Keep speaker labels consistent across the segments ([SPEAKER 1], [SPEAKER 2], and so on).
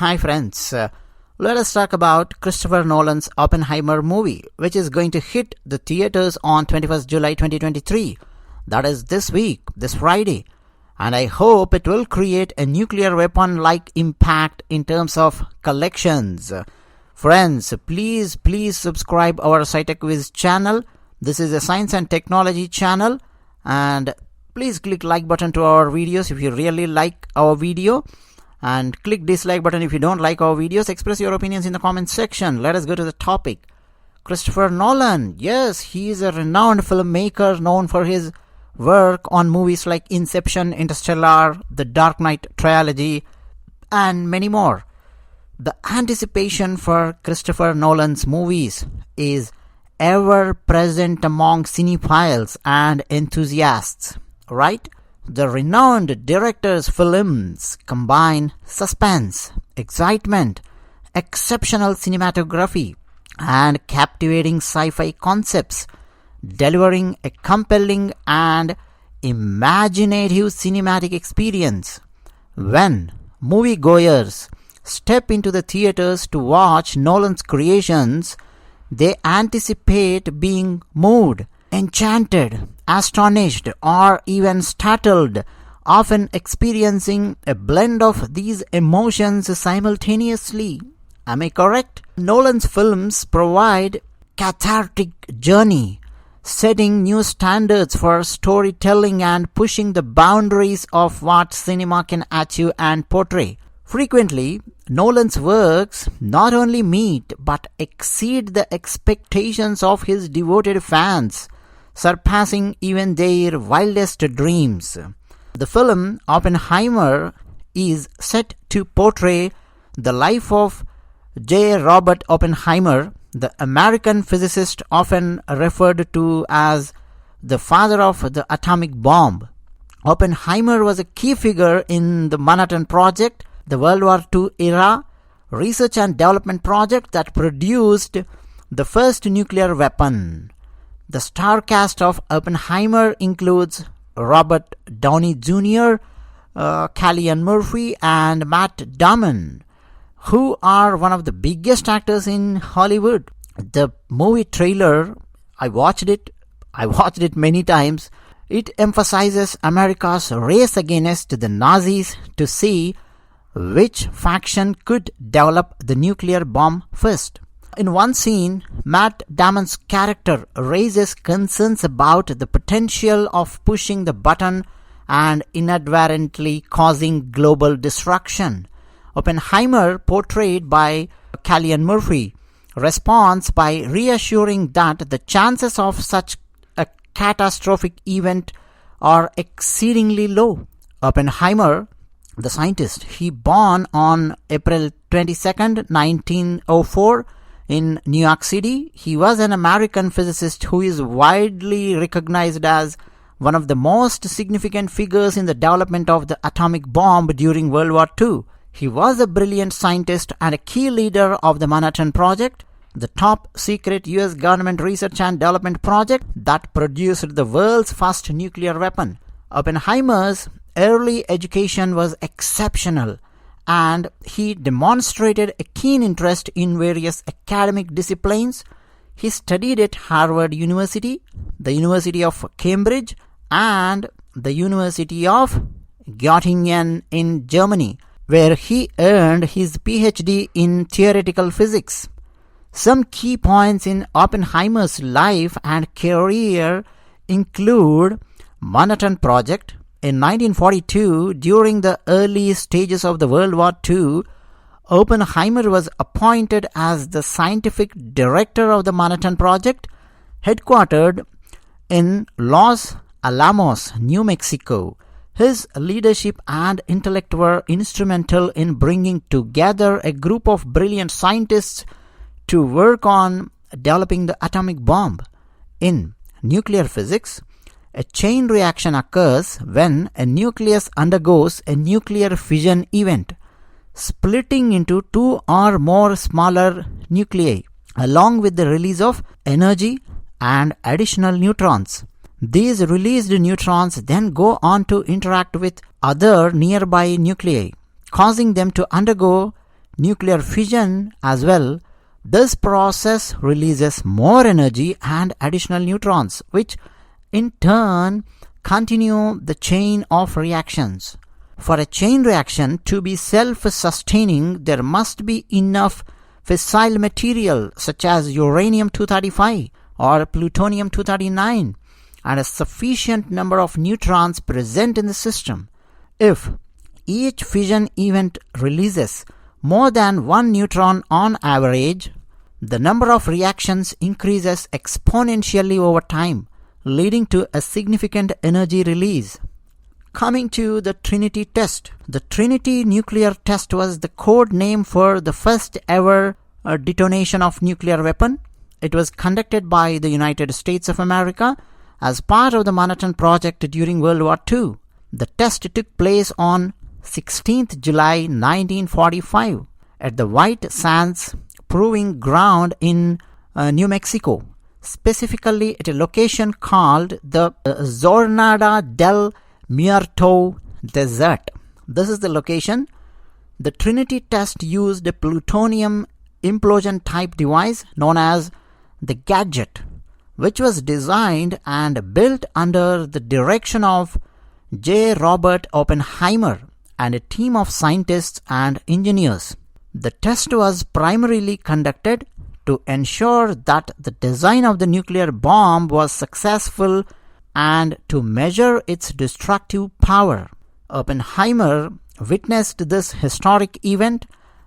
[SPEAKER 1] Hi friends, let us talk about Christopher Nolan's Oppenheimer movie, which is going to hit the theaters on 21st July 2023. That is this week, this Friday. And I hope it will create a nuclear weapon-like impact in terms of collections. Friends, please subscribe our SciTechwiz channel. This is a science and technology channel. And please click like button to our videos if you really like our video. And click dislike button if you don't like our videos. Express your opinions in the comment section. Let us go to the topic. Christopher Nolan. Yes, he is a renowned filmmaker known for his work on movies like Inception, Interstellar, The Dark Knight trilogy, and many more. The anticipation for Christopher Nolan's movies is ever present among cinephiles and enthusiasts, right? The renowned director's films combine suspense, excitement, exceptional cinematography, and captivating sci-fi concepts, delivering a compelling and imaginative cinematic experience. When moviegoers step into the theaters to watch Nolan's creations, they anticipate being moved, enchanted, astonished, or even startled, often experiencing a blend of these emotions simultaneously. Am I correct? Nolan's films provide cathartic journey, setting new standards for storytelling and pushing the boundaries of what cinema can achieve and portray. Frequently, Nolan's works not only meet but exceed the expectations of his devoted fans, surpassing even their wildest dreams. The film Oppenheimer is set to portray the life of J. Robert Oppenheimer, the American physicist often referred to as the father of the atomic bomb. Oppenheimer was a key figure in the Manhattan Project, the World War II era research and development project that produced the first nuclear weapon. The star cast of Oppenheimer includes Robert Downey Jr., Cillian Murphy, and Matt Damon, who are one of the biggest actors in Hollywood. The movie trailer, I watched it many times. It emphasizes America's race against the Nazis to see which faction could develop the nuclear bomb first. In one scene, Matt Damon's character raises concerns about the potential of pushing the button and inadvertently causing global destruction. Oppenheimer, portrayed by Cillian Murphy, responds by reassuring that the chances of such a catastrophic event are exceedingly low. Oppenheimer, the scientist, he born on April 22nd, 1904, in New York City. He was an American physicist who is widely recognized as one of the most significant figures in the development of the atomic bomb during World War II. He was a brilliant scientist and a key leader of the Manhattan Project, the top secret US government research and development project that produced the world's first nuclear weapon. Oppenheimer's early education was exceptional, and he demonstrated a keen interest in various academic disciplines. He studied at Harvard University, the University of Cambridge, and the University of Göttingen in Germany, where he earned his PhD in theoretical physics. Some key points in Oppenheimer's life and career include Manhattan Project. In 1942, during the early stages of the World War II, Oppenheimer was appointed as the scientific director of the Manhattan Project, headquartered in Los Alamos, New Mexico. His leadership and intellect were instrumental in bringing together a group of brilliant scientists to work on developing the atomic bomb. In nuclear physics, a chain reaction occurs when a nucleus undergoes a nuclear fission event, splitting into two or more smaller nuclei, along with the release of energy and additional neutrons. These released neutrons then go on to interact with other nearby nuclei, causing them to undergo nuclear fission as well, this process releases more energy and additional neutrons, which in turn continue the chain of reactions. For a chain reaction to be self-sustaining, there must be enough fissile material such as uranium-235 or plutonium-239 and a sufficient number of neutrons present in the system. If each fission event releases more than one neutron on average, the number of reactions increases exponentially over time, leading to a significant energy release. Coming to the Trinity Test. The Trinity nuclear test was the code name for the first ever detonation of nuclear weapon. It was conducted by the United States of America as part of the Manhattan Project during World War II. The test took place on 16th July 1945 at the White Sands Proving Ground in New Mexico, specifically at a location called the Jornada del Muerto Desert. This is the location. The Trinity test used a plutonium implosion type device known as the Gadget, which was designed and built under the direction of J. Robert Oppenheimer and a team of scientists and engineers. The test was primarily conducted to ensure that the design of the nuclear bomb was successful and to measure its destructive power. Oppenheimer witnessed this historic event,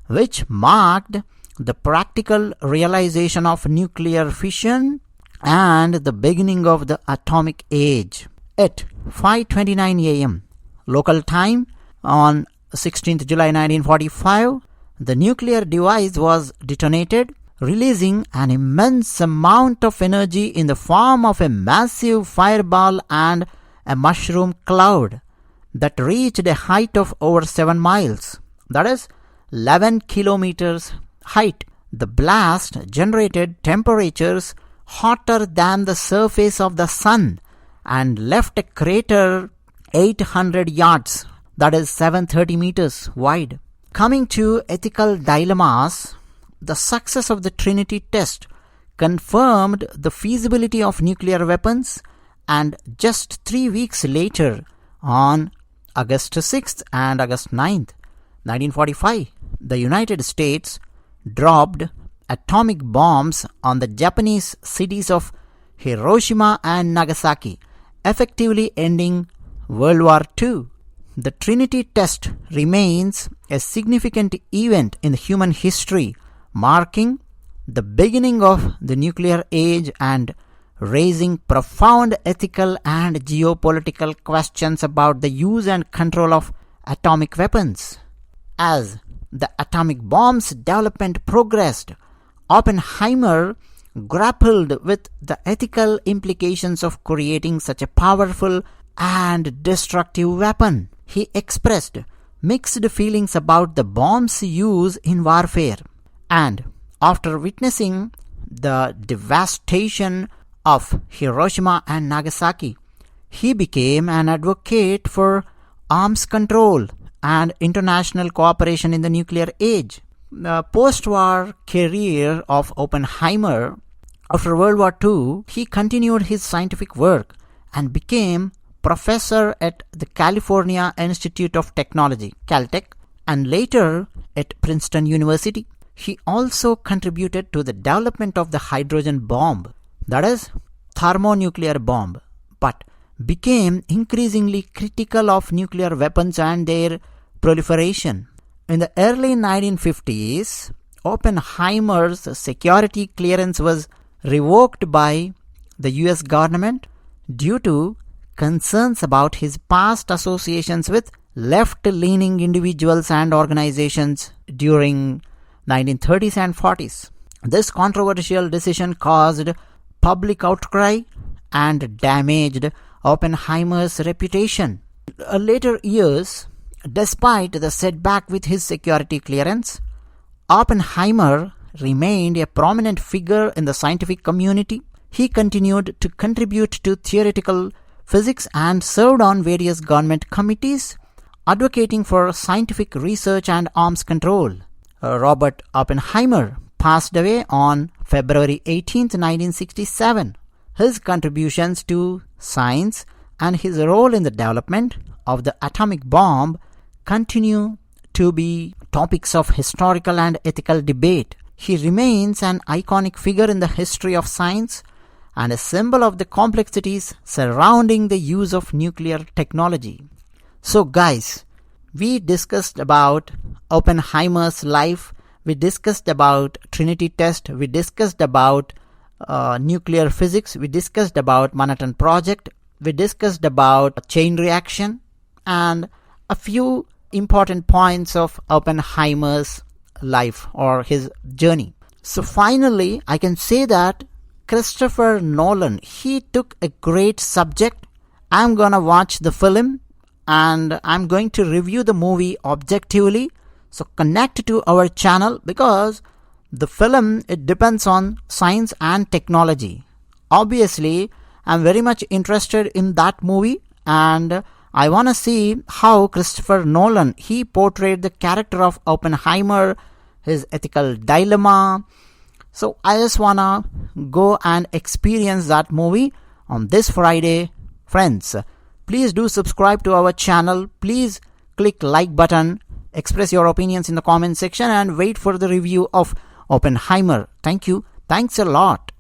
[SPEAKER 1] which marked the practical realization of nuclear fission and the beginning of the atomic age. At 5:29 a.m. local time on 16th July 1945, the nuclear device was detonated, releasing an immense amount of energy in the form of a massive fireball and a mushroom cloud that reached a height of over 7 miles, that is 11 kilometers height. The blast generated temperatures hotter than the surface of the sun and left a crater 800 yards, that is 730 meters wide. Coming to ethical dilemmas, the success of the Trinity test confirmed the feasibility of nuclear weapons, and just 3 weeks later, on August 6th and August 9th, 1945, the United States dropped atomic bombs on the Japanese cities of Hiroshima and Nagasaki, effectively ending World War II. The Trinity test remains a significant event in human history, marking the beginning of the nuclear age and raising profound ethical and geopolitical questions about the use and control of atomic weapons. As the atomic bomb's development progressed, Oppenheimer grappled with the ethical implications of creating such a powerful and destructive weapon. He expressed mixed feelings about the bomb's use in warfare, and after witnessing the devastation of Hiroshima and Nagasaki, he became an advocate for arms control and international cooperation in the nuclear age. The post-war career of Oppenheimer, after World War II, he continued his scientific work and became professor at the California Institute of Technology, Caltech, and later at Princeton University. He also contributed to the development of the hydrogen bomb, that is, thermonuclear bomb, but became increasingly critical of nuclear weapons and their proliferation. In the early 1950s, Oppenheimer's security clearance was revoked by the US government due to concerns about his past associations with left-leaning individuals and organizations during 1930s and 40s. This controversial decision caused public outcry and damaged Oppenheimer's reputation. In later years, despite the setback with his security clearance, Oppenheimer remained a prominent figure in the scientific community. He continued to contribute to theoretical physics and served on various government committees advocating for scientific research and arms control. Robert Oppenheimer passed away on February 18, 1967. His contributions to science and his role in the development of the atomic bomb continue to be topics of historical and ethical debate. He remains an iconic figure in the history of science and a symbol of the complexities surrounding the use of nuclear technology. So guys, we discussed about Oppenheimer's life, we discussed about Trinity Test, we discussed about nuclear physics, we discussed about Manhattan Project, we discussed about chain reaction, and a few important points of Oppenheimer's life or his journey. So finally, I can say that Christopher Nolan, he took a great subject. I'm gonna watch the film and I'm going to review the movie objectively. So connect to our channel because the film, it depends on science and technology. Obviously, I'm very much interested in that movie and I want to see how Christopher Nolan, he portrayed the character of Oppenheimer, his ethical dilemma. So I just want to go and experience that movie on this Friday. Friends, please do subscribe to our channel. Please click like button, express your opinions in the comment section and wait for the review of Oppenheimer. Thank you. Thanks a lot.